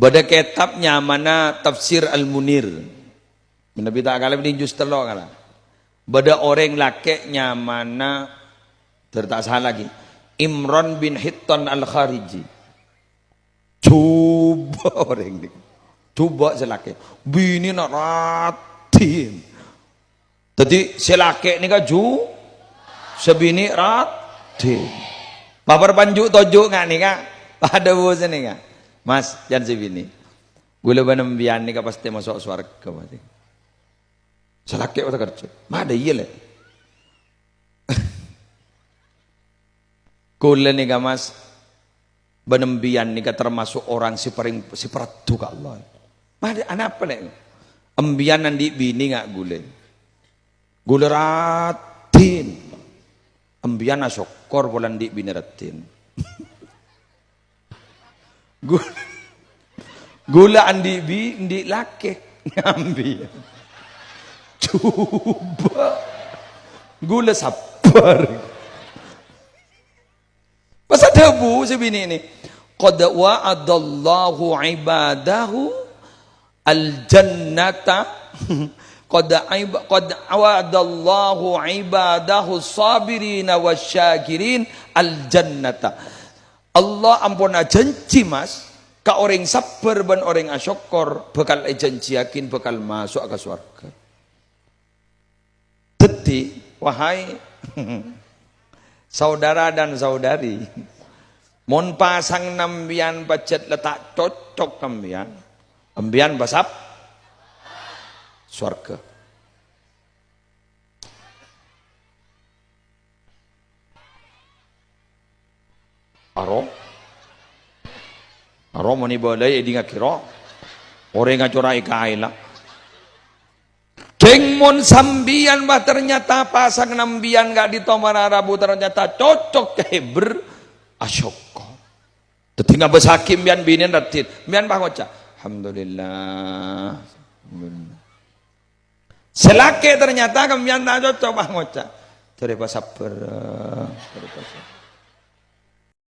Bada kitabnya mana tafsir Al-Munir. Nabi tak kalah ini juz telok kalah. Bada orang lakeknya mana tak salah lagi. Imran bin Hittan Al-Khariji. Coba orang ini. Coba selake. Bini nak ratin. Jadi selake ni kan sebini ratin. Papar panjuk tojuk ngak ni kak. Pada bos ni kak. Mas jangan sebini. Gula banembian ni kak pasti masuk surga pasti. Selake apa kerja? Mana iya le. Gula ni kak mas. Banembian ni kak termasuk orang si peratu ke Allah. Mana anak apa le? Embian nanti bini ngak gula. Gula ratin. Embian syukur bulan di bini ratin. Gula andi andi laki ngambil. Coba gula sabar. Pas ada bu sebini ini. Qad wa'adallahu ibadahu al-jannata. Qad wa'adallahu ibadahu sabirina wasyakirin al-jannata. Allah ampuna janji mas. Ka orang sabar dan orang asyukur bakal janji yakin bakal masuk ke surga. Jadi wahai saudara dan saudari, mon pasang nambian pacet letak cocok nambian, ambian basap surga. Aro moni boleh edi ngakira orang ngacurai kaila. Geng mon sambian bah ternyata pasang nambian gak ditomara rabu ternyata cocok keber asyoko. Tetinggal besakim bian binin ratit bian bah ngoca. Alhamdulillah. Selake ternyata kembian tak cocok bah ngoca. Terima sabar.